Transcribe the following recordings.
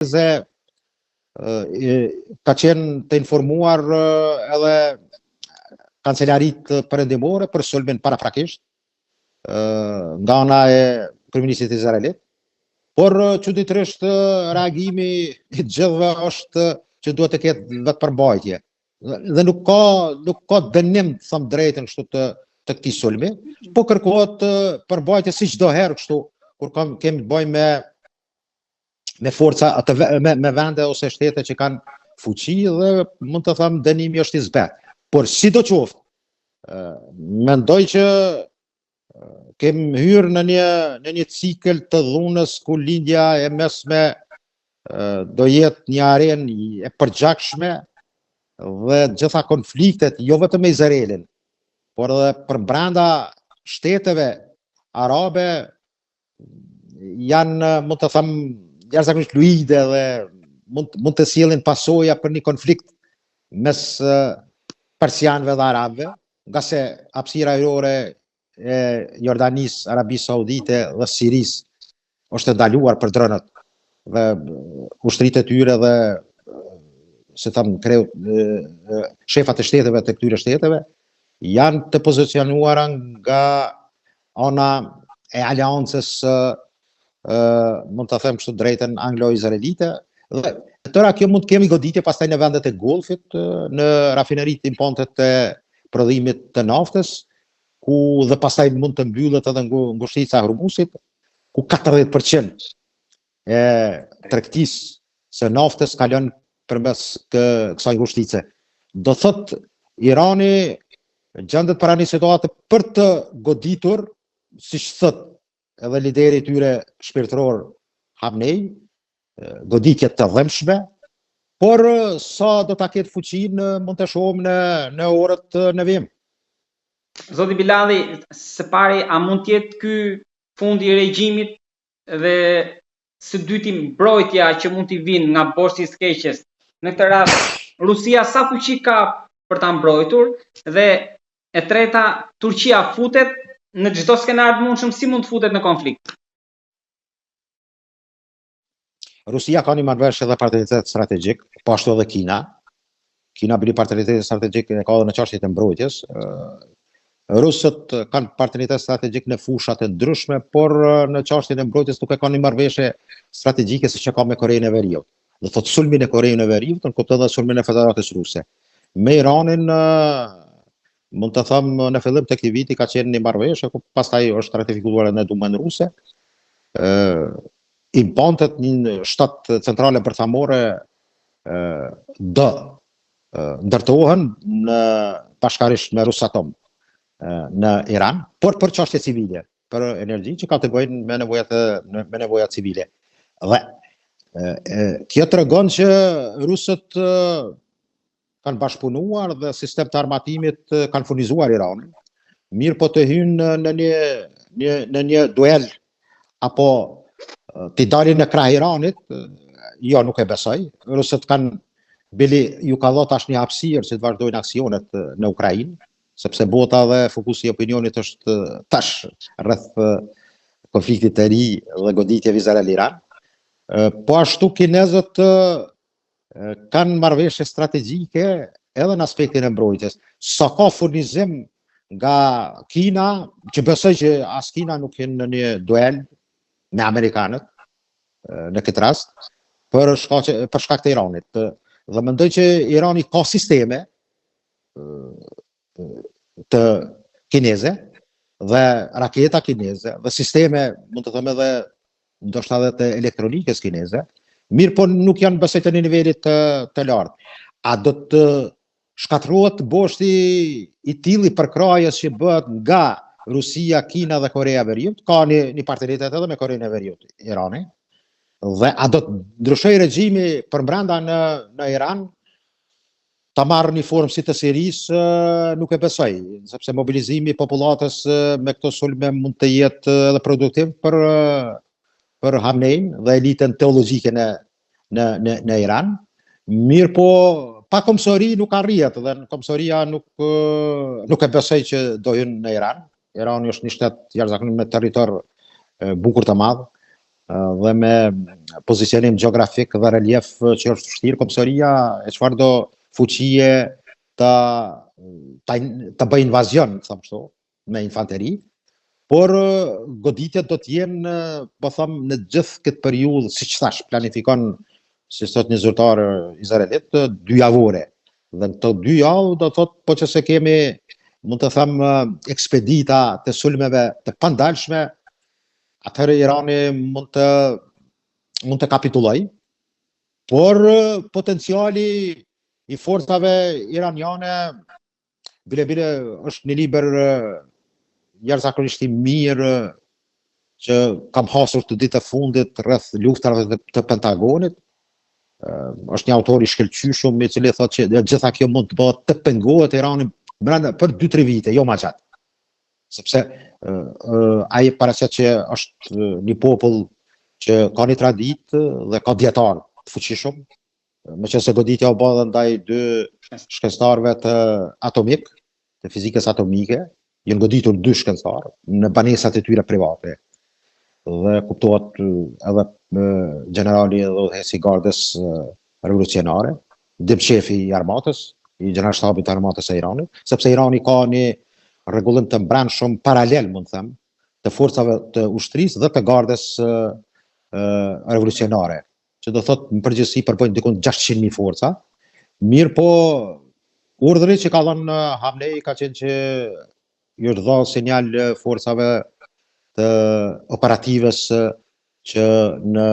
ka qenë të informuar edhe kancelarit perëndimore për sulmin parafrakisht nga ana e kryeministit Izraelit, por çuditërisht reagimi i gjithëve është që duhet të ketë vetë përmbajtje dhe nuk ka dënim thëmë drejtën kështu të këtij sulmi, po kërkohet përmbajtje si çdo herë kështu kur kemi të bëjmë me forca me vende ose shtete që kanë fuqi dhe mund të them dënimi është i zbet. Por sidoqoftë, mendoj që kemi hyrë në një cikël të dhunës ku lindja e mesme do jetë një arenë e përgjakshme dhe gjitha konfliktet, jo vetëm me Izraelin, por edhe përbrenda shteteve arabe janë, mund të them, jashtëzakonisht fluide dhe mund të sjellin pasoja për një konflikt mes persianëve dhe arabëve, nga se hapësira ajrore e Jordanisë, Arabisë Saudite dhe Sirisë është ndaluar për dronët dhe ushtritë e tyre dhe se tham shefat e shteteve të këtyre shteteve janë të pozicionuara nga ana e aleancës mund të them kështu drejtën anglo-izraelite dhe tëra kjo mund të kemi goditje pastaj në vendet e Golfit, në rafineritë impontet të prodhimit të naftës, ku dhe pastaj mund të mbyllet edhe ngushtica e Hormusit, ku 40% e tregtisë së naftës kalon përmes kësaj ngushtice. Do thot Irani gjendet para një situate për të goditur, siç thot edhe lideri i tyre shpirtëror Hamnej, goditje të dhëmshme, por sa do ta ketë fuqinë mund të shohim në orët në vim. Zoti Bilali, së pari, a mund të jetë ky fundi i regjimit dhe së dyti mbrojtja që mund t'i vinë nga boshti i skeqes? Në këtë rast, Rusia sa fuqi ka për ta mbrojtur dhe e treta, Turqia futet në çdo skenar të mundshëm, si mund të futet në konflikt? Rusia ka një marrëveshje dhe partneritet strategjik, po ashtu edhe Kina. Kina bëri partneritet strategjik e ka edhe në çështjet e mbrojtjes. Rusët kanë partneritet strategjik në fushat e ndryshme, por në çështjen e mbrojtjes nuk e kanë një marrëveshje strategjike siç e ka me Korenë e Veriut. Do thotë sulmin e Korenë e Veriut, në kupton edhe sulmin e Federatës Ruse. Me Iranin mund të them në fillim të këtij viti ka qenë një marrëveshje, ku pastaj është ratifikuar në Dumën Ruse. Impontet një shtat centrale bërthamore do ndërtohen në bashkërisht me Rosatom në Iran, por për çështje civile, për energji që ka të bëjnë me nevojat civile. Dhe kjo tregon që rusët kanë bashkëpunuar dhe sistem të armatimit kanë furnizuar Iranin. Mirë po të hynë në një duel apo t'i dalin në krah Iranit, jo nuk e besoj. Rusët ju ka dhënë tash një hapësirë që të vazhdojnë aksionet në Ukrainë, sepse bota dhe fokusi i opinionit është tash rreth konfliktit të ri dhe goditjeve Izrael-Iran. Po ashtu kinezët kanë marrëveshje strategjike edhe në aspektin e mbrojtjes. Sa ka furnizim nga Kina, që besoj që as Kina nuk jenë në një duel me amerikanët në këtë rast, për shkak të Iranit. Dhe mendoj që Irani ka sisteme të kineze dhe raketa kineze dhe sisteme, mund të them edhe ndoshta edhe të elektronikës kineze, mirë po nuk janë besoj të një nivelit të lartë. A do të shkatërrohet boshti i tillë i përkrahjes që bëhet nga Rusia, Kina dhe Korea e Veriut? Ka një partneritet edhe me Korenë e Veriut, Irani. Dhe a do të ndryshoj regjimi përbrenda në Iran? Ta marrë një formë si të Sirisë, nuk e besoj, sepse mobilizimi i popullatës me këto sulme mund të jetë edhe produktiv për Hamnej dhe elitën teologjike në Iran. Mirë po, pa komsori nuk arrihet dhe komsoria nuk e besoj që do hynë në Iran. Irani është një shtet jashtëzakonisht me territor bukur të madh. dhe me pozicionim gjeografik dhe relief që është vështirë, Kobësoria e çfarë do fuqie të bëj invazion, thëmë kështu, me infanteri, por goditjet do t'jenë, po thëmë, në gjithë këtë periudhë, si që thash, planifikon, si sot një zyrtar izraelit, 2 javore. Dhe në të 2 javë do thot, po që se kemi, mund të thëmë, ekspedita të sulmeve të pandalshme, atëherë Irani mund të kapitulloj, por potenciali i forcave iraniane bile është një liber jashtëzakonisht i mirë që kam hasur të ditë e fundit rreth luftave të Pentagonit. Është një autor i shkëlqyshëm i cili thotë që gjitha kjo mund të bëhet të pengohet Irani brenda për 2-3 vite, jo më gjatë. Sepse ai paraqet që është një popull që ka një traditë dhe ka dietar të fuqishëm, meqense goditja u bë ndaj 2 shkencëtarëve të atomik, të fizikës atomike, janë goditur 2 shkencëtarë në banesat e tyre private. Dhe kuptohet edhe generali dhe udhëheci i Gardës revolucionare, dipshefi i armatës, i generalshtabit të armatës së Iranit, sepse Irani ka një rregullim të brendshëm paralel, mund të them, të forcave të ushtrisë dhe të Gardës revolucionare, që do thotë në përgjithësi përbëjnë diku 600.000 forca. Mirë po, urdhri që ka dhënë Hamnei ka qenë që ju është dhënë sinjal forcave të operatives që në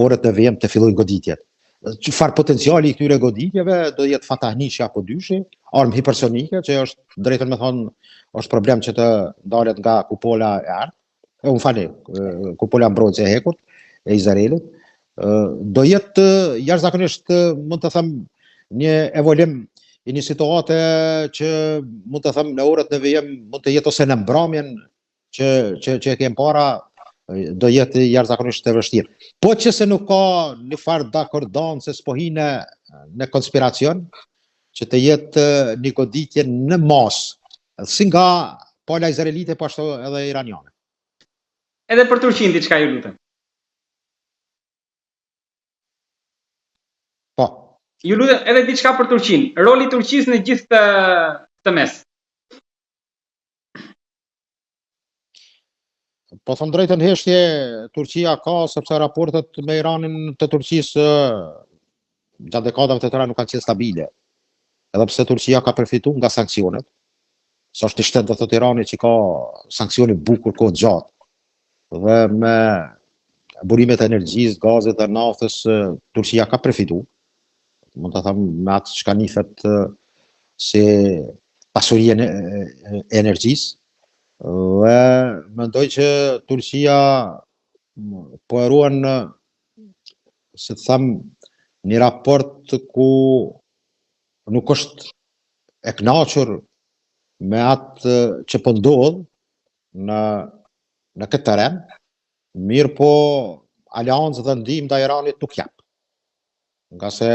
orët e vijim të fillojnë goditjet. Çfarë potenciali i këtyre goditjeve do jetë Fatahnishi apo dyshi, armë hipersonike, që është drejtën me thonë është problem që të ndalet nga kupola e artë, kupola mbrojtëse e hekut e Izraelit. Do jetë jashtëzakonisht, mund të them, një evolim i një situate që mund të them në orët e vijim mund të jetë ose në mbrëmjen që e kem para, do jetë jashtëzakonisht e vështirë. Po që se nuk ka një farë dakordancë s'po hine në konspiracion, që të jetë një goditje në masë, si nga pala izraelite, po ashtu edhe iraniane. Edhe për Turqinë diçka ju lutem. Po. Ju lutem edhe diçka për Turqinë. Roli i Turqisë në gjithë të mes. Po thëmë drejtën heshtje, Turqia ka, sepse raportet me Iranin të Turqisë gjatë dekadave të tëra nuk kanë qenë stabile. Edhe pse Turqia ka përfitu nga sankcionet, sa është i shtetë dhe thot Irani që ka sanksioni bukur kohë gjatë. Dhe me burimet e energjisë, gazet dhe naftës, Turqia ka përfitu. Mund të thëmë me atë që ka nifet si pasurien e energjisë. Dhe mendoj që Turqia po e ruan, si të them, një raport ku nuk është e kënaqur me atë që po ndodh në këtë teren, mirë po aleancë dhe ndihmë ndaj Iranit nuk jap. Nga se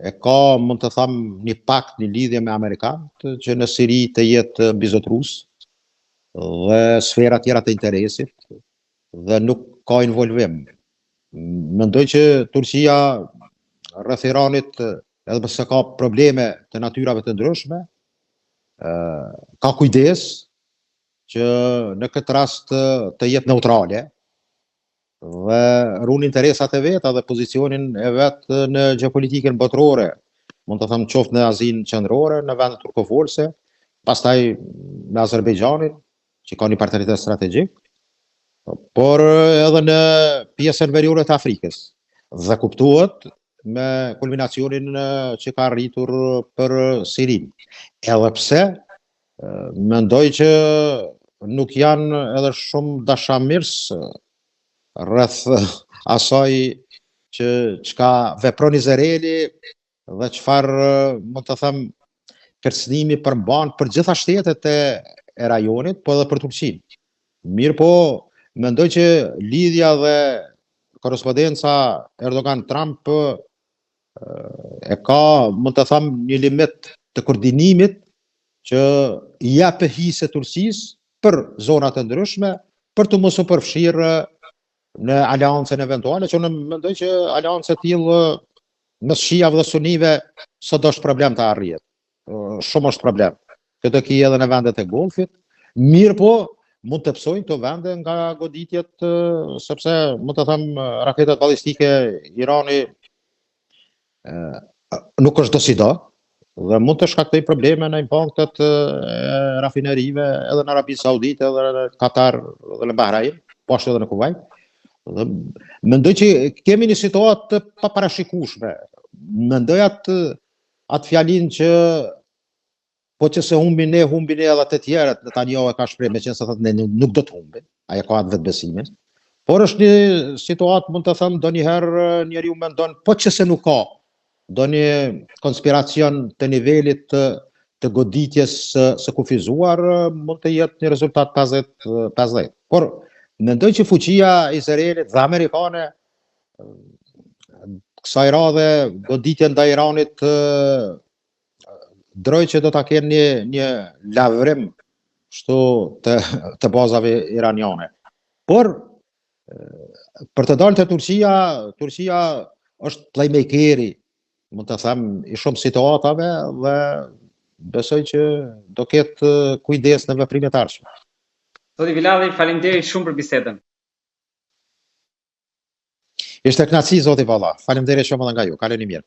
e ka, mund të them, një pakt, një lidhje me amerikanët që në Siri të jetë bizotrus dhe sfera tjera të interesit dhe nuk ka involvim. Mendoj që Turqia rreth Iranit, edhe pse ka probleme të natyrave të ndryshme, ka kujdes që në këtë rast të jetë neutrale dhe ruan interesat e veta dhe pozicionin e vet në gjeopolitikën botërore, mund të them qoftë në Azinë qendrore, në vendet turkofolse, pastaj në Azerbajxhanin, që ka një partneritet strategjik, por edhe në pjesën veriore të Afrikës. Dhe kuptohet me kulminacionin që ka arritur për Sirin. Edhe pse mendoj që nuk janë edhe shumë dashamirës rreth asaj që çka vepron Izraeli dhe çfarë mund të them kërcënimi përmban për gjitha shtetet e rajonit, po edhe për Turqinë. Mirë po, mendoj që lidhja dhe korrespondenca Erdogan-Trump e ka, mund të them, një limit të koordinimit që i jep hise Turqisë për zonat e ndryshme, për të mos u përfshirë në aleancën eventuale, që unë mendoj që aleancë të tillë mes shiave dhe sunive sot është problem të arrijet. Shumë është problem. Këtë ki edhe në vendet e golfit. Mirë po, mund të psojnë të vende nga goditjet, sepse mund të them raketet ballistike Irani nuk është do si do, dhe mund të shkaktoj probleme në impaktet e rafinerive edhe në Arabi Saudite, edhe në Katar, edhe në Bahrain, po ashtu edhe në Kuvajt. Dhe mendoj që kemi një situatë të paparashikueshme. Mendoj atë fjalin që po që se humbin ne edhe të tjerët, Netanyahu e ka shprehur, meqense thotë ne nuk do të humbim, ai ka atë vetbesimin. Por është një situatë, mund të them, ndonjëherë njeriu mendon po që se nuk ka ndonjë konspiracion të nivelit të goditjes së kufizuar, mund të jetë një rezultat 50-50. Por mendoj që fuqia e Izraelit dhe amerikane kësaj radhe goditjen ndaj Iranit droj që do ta kenë një lavrim kështu të bazave iraniane. Por për të dalë te Turqia është playmakeri, mund të them, i shumë situatave dhe besoj që do ketë kujdes në veprimet e ardhshme. Zoti Bilalli, faleminderit shumë për bisedën. Ishte kënaqësi, zoti Valla. Faleminderit shumë edhe nga ju. Kaloni mirë.